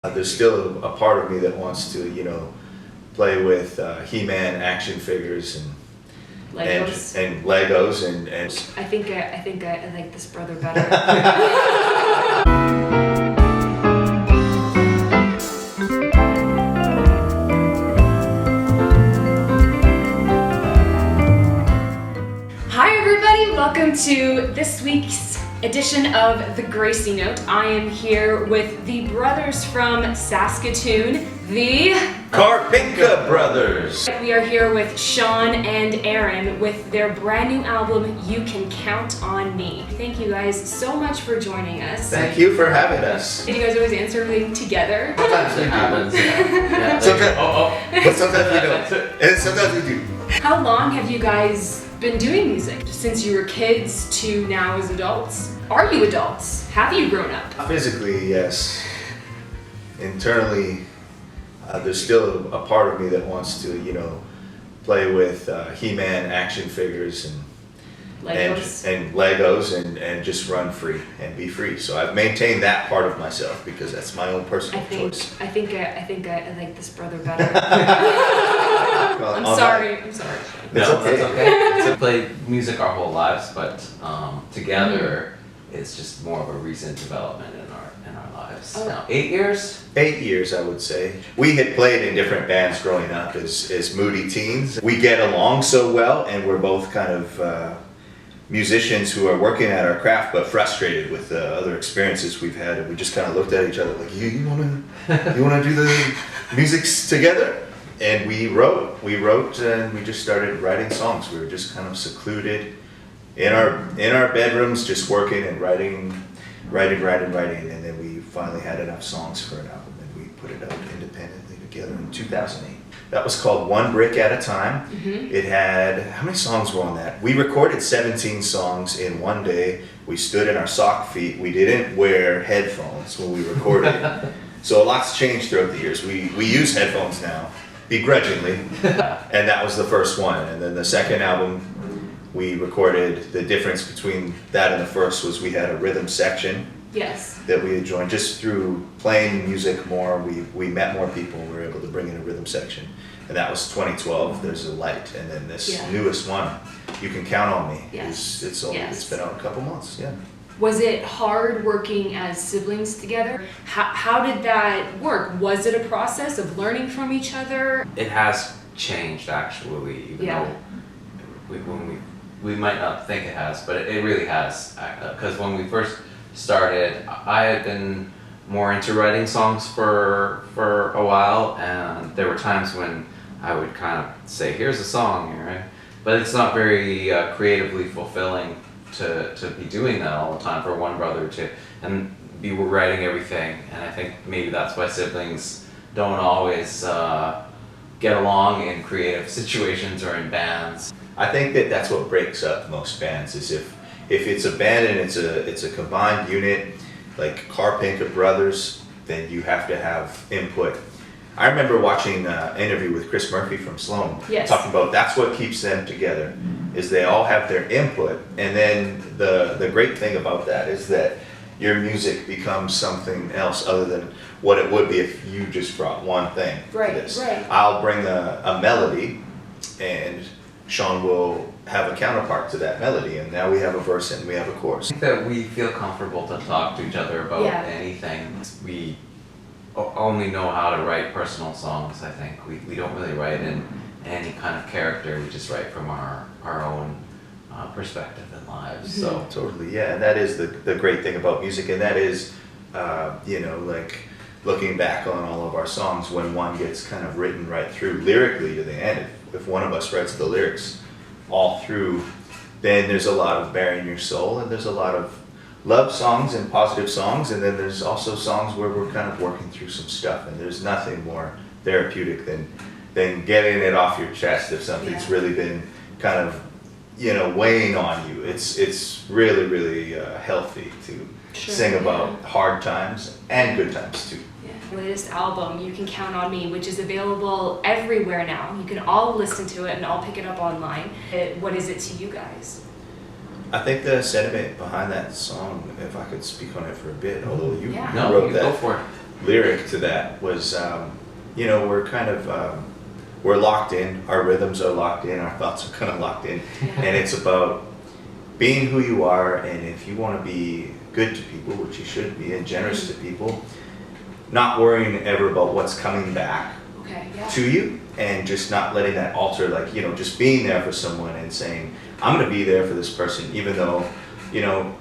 There's still a part of me that wants to, play with He-Man action figures and Legos and I think I like this brother better. Hi everybody, welcome to this week's edition of the Gracie Note. I am here with the brothers from Saskatoon, the Karpinka Brothers. We are here with Shawn and Aaron with their brand new album, You Can Count on Me. Thank you guys so much for joining us. Thank you for having us. Did you guys always answer everything together? Sometimes it happens. But sometimes we don't. And sometimes we do. How long have you guys been doing music? Since you were kids to now as adults? Are you adults? Have you grown up? Physically, yes. Internally, there's still a part of me that wants to, play with He-Man action figures and Legos and just run free and be free. So I've maintained that part of myself because that's my own personal choice. I think I like this brother better. Well, I'm sorry. No, that's okay. We played music our whole lives, but together it's just more of a recent development in our lives. Oh. Now, 8 years? 8 years, I would say. We had played in different bands growing up as moody teens. We get along so well, and we're both kind of musicians who are working at our craft, but frustrated with the other experiences we've had. And we just kind of looked at each other like, you wanna do the music together? And we wrote, and we just started writing songs. We were just kind of secluded in our bedrooms, just working and writing, and then we finally had enough songs for an album, and we put it out independently together in 2008. That was called One Brick at a Time. Mm-hmm. It had, how many songs were on that? We recorded 17 songs in one day. We stood in our sock feet. We didn't wear headphones when we recorded. So a lot's changed throughout the years. We use headphones now, begrudgingly, and that was the first one. And then the second album, we recorded, the difference between that and the first was we had a rhythm section. Yes. That we had joined just through playing music more. We met more people. We were able to bring in a rhythm section, and that was 2012. There's a light, and then this newest one, You Can Count on Me. Yes. It's been out a couple months. Yeah. Was it hard working as siblings together? How did that work? Was it a process of learning from each other? It has changed actually, even though we might not think it has, but it really has. Because when we first started, I had been more into writing songs for a while, and there were times when I would kind of say, here's a song, right? But it's not very creatively fulfilling to be doing that all the time for one brother and be writing everything. And I think maybe that's why siblings don't always get along in creative situations or in bands. I think that's what breaks up most bands, is if it's a band and it's a combined unit like Karpinka Brothers, then you have to have input. I remember watching an interview with Chris Murphy from Sloan, talking about that's what keeps them together, is they all have their input, and then the great thing about that is that your music becomes something else other than what it would be if you just brought one thing to this. Right. I'll bring a melody, and Shawn will have a counterpart to that melody, and now we have a verse and we have a chorus. I think that we feel comfortable to talk to each other about anything. We only know how to write personal songs, I think. We don't really write in any kind of character, we just write from our own perspective in lives. Mm-hmm. So totally, yeah, and that is the great thing about music, and that is, like looking back on all of our songs, when one gets kind of written right through lyrically to the end, if one of us writes the lyrics all through, then there's a lot of bearing your soul, and there's a lot of love songs and positive songs, and then there's also songs where we're kind of working through some stuff, and there's nothing more therapeutic than getting it off your chest if something's really been kind of weighing on you. It's really, really healthy to sing about hard times and good times too. Latest album, You Can Count on Me, which is available everywhere now. You can all listen to it and all pick it up online. What is it to you guys? I think the sentiment behind that song, if I could speak on it for a bit, although you wrote that. Go for it. lyric to that was, you know, we're kind of, we're locked in, our rhythms are locked in, our thoughts are kind of locked in, and it's about being who you are, and if you want to be good to people, which you should be, and generous to people, not worrying ever about what's coming back to you, and just not letting that alter, like, you know, just being there for someone and saying, I'm going to be there for this person, even though, you know,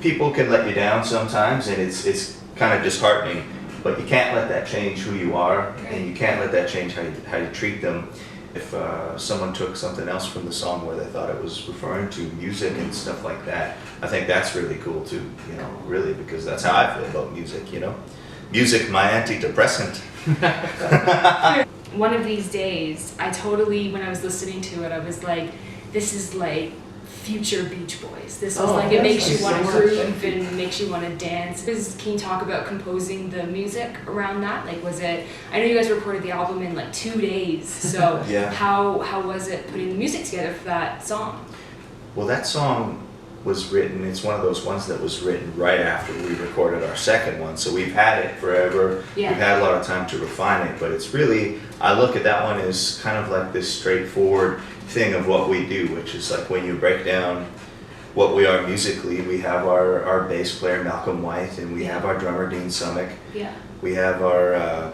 people can let you down sometimes, and it's kind of disheartening, but you can't let that change who you are, and you can't let that change how you treat them. If someone took something else from the song where they thought it was referring to music and stuff like that, I think that's really cool too, you know, really, because that's how I feel about music, you know. Music, my antidepressant. One of these days, I totally, when I was listening to it, I was like, this is like future Beach Boys. This is like, it makes you want to groove and makes you want to dance. Can you talk about composing the music around that? Like, was it, I know you guys recorded the album in like 2 days, so how was it putting the music together for that song? Well, that song was written, it's one of those ones that was written right after we recorded our second one, so we've had it forever. We've had a lot of time to refine it, but it's really, I look at that one as kind of like this straightforward thing of what we do, which is like when you break down what we are musically, we have our bass player Malcolm White, and we have our drummer Dean Summick. We have our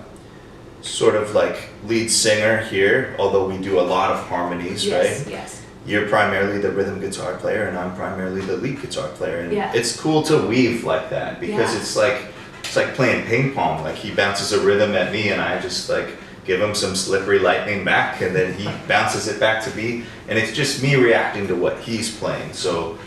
sort of like lead singer here, although we do a lot of harmonies, right? You're primarily the rhythm guitar player, and I'm primarily the lead guitar player, and it's cool to weave like that, because it's like playing ping pong. Like, he bounces a rhythm at me, and I just like give him some slippery lightning back, and then he bounces it back to me, and it's just me reacting to what he's playing. So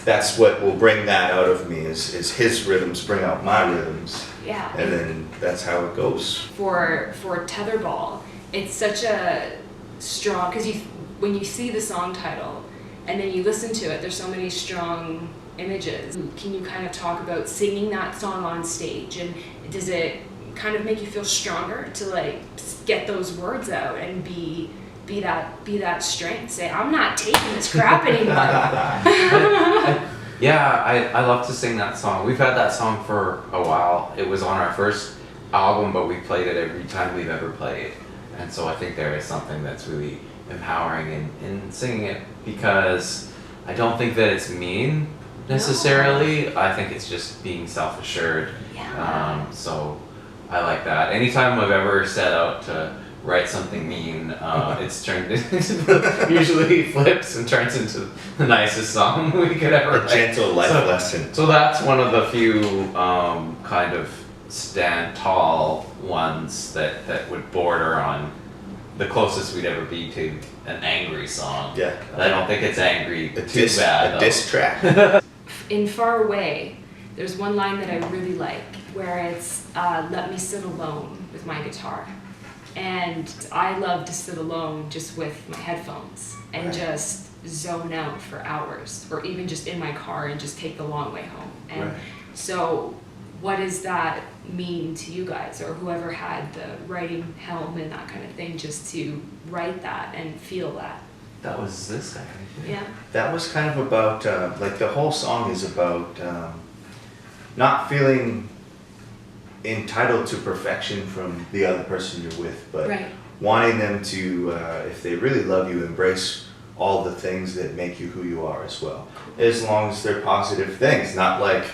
that's what will bring that out of me, is his rhythms bring out my rhythms. And then that's how it goes. For Tetherball, it's such a strong, because when you see the song title and then you listen to it, there's so many strong images. Can you kind of talk about singing that song on stage, and does it kind of make you feel stronger to like get those words out and be that strength? Say, I'm not taking this crap anymore. I love to sing that song. We've had that song for a while. It was on our first album, but we played it every time we've ever played, and so I think there is something that's really empowering in singing it, because I don't think that it's mean necessarily. I think it's just being self-assured. So I like that. Anytime I've ever set out to write something mean, it's turned into, usually flips and turns into the nicest song we could ever write. A gentle life lesson. So that's one of the few kind of stand tall ones that would border on the closest we'd ever be to an angry song. I don't think it's angry too bad. A diss track. In Far Away, there's one line that I really like, where it's, let me sit alone with my guitar. And I love to sit alone just with my headphones and just zone out for hours, or even just in my car and just take the long way home. And so what does that mean to you guys, or whoever had the writing helm and that kind of thing, just to write that and feel that? That was this guy, right? That was kind of about, like, the whole song is about not feeling entitled to perfection from the other person you're with, but wanting them to, if they really love you, embrace all the things that make you who you are as well. As long as they're positive things, not like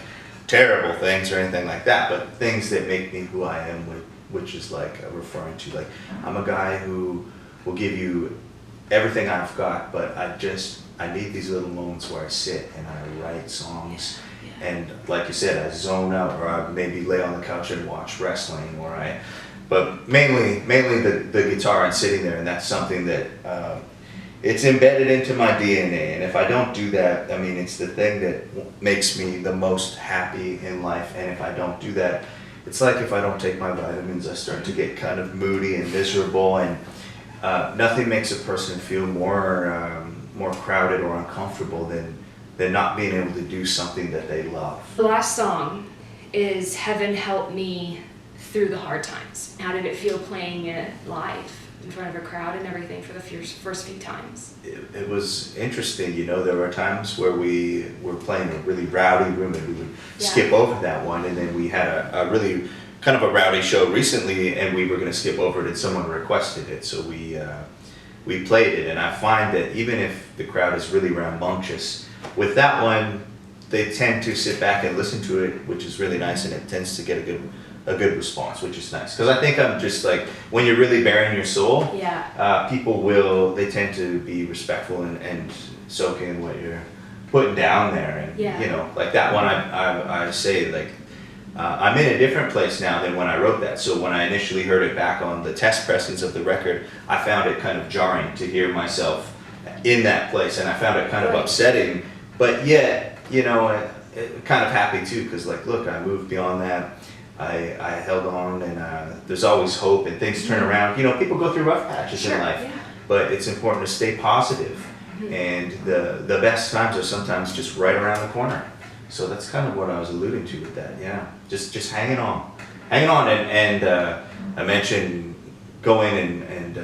terrible things or anything like that, but things that make me who I am, which is like referring to, like, I'm a guy who will give you everything I've got, but I need these little moments where I sit and I write songs, and like you said, I zone out, or I maybe lay on the couch and watch wrestling, but mainly the guitar and sitting there, and that's something that it's embedded into my DNA, and if I don't do that, I mean, it's the thing that makes me the most happy in life, and if I don't do that, it's like if I don't take my vitamins, I start to get kind of moody and miserable, and nothing makes a person feel more crowded or uncomfortable than not being able to do something that they love. The last song is Heaven Help Me Through the Hard Times. How did it feel playing it live in front of a crowd and everything for the first few times? It was interesting, you know, there were times where we were playing a really rowdy room and we would skip over that one, and then we had a really kind of a rowdy show recently, and we were going to skip over it, and someone requested it, so we played it. And I find that even if the crowd is really rambunctious, with that one, they tend to sit back and listen to it, which is really nice, and it tends to get a good response, which is nice. Because I think I'm just like, when you're really bearing your soul, people they tend to be respectful and soak in what you're putting down there. And you know, like that one, I say, like, I'm in a different place now than when I wrote that. So when I initially heard it back on the test pressings of the record, I found it kind of jarring to hear myself in that place, and I found it kind of upsetting, but yet, you know, kind of happy too, because like, look, I moved beyond that. I held on, and there's always hope, and things turn around. You know, people go through rough patches in life, but it's important to stay positive, and the best times are sometimes just right around the corner. So that's kind of what I was alluding to with that. Yeah, just hanging on, and I mentioned going and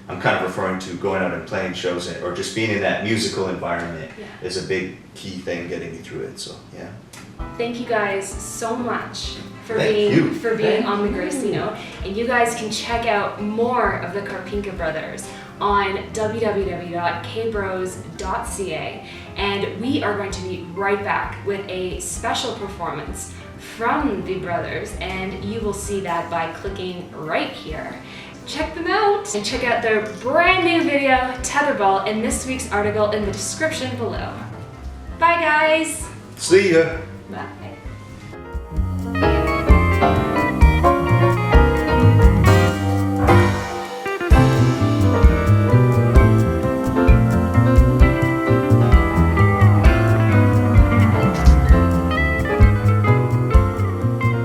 I'm kind of referring to going out and playing shows, or just being in that musical environment is a big key thing getting me through it. So yeah. Thank you guys so much for being on the Gracie Note, and you guys can check out more of the Karpinka Brothers on www.kbros.ca, and we are going to be right back with a special performance from the brothers, and you will see that by clicking right here. Check them out and check out their brand new video, Tetherball, in this week's article in the description below. Bye guys! See ya! Bye.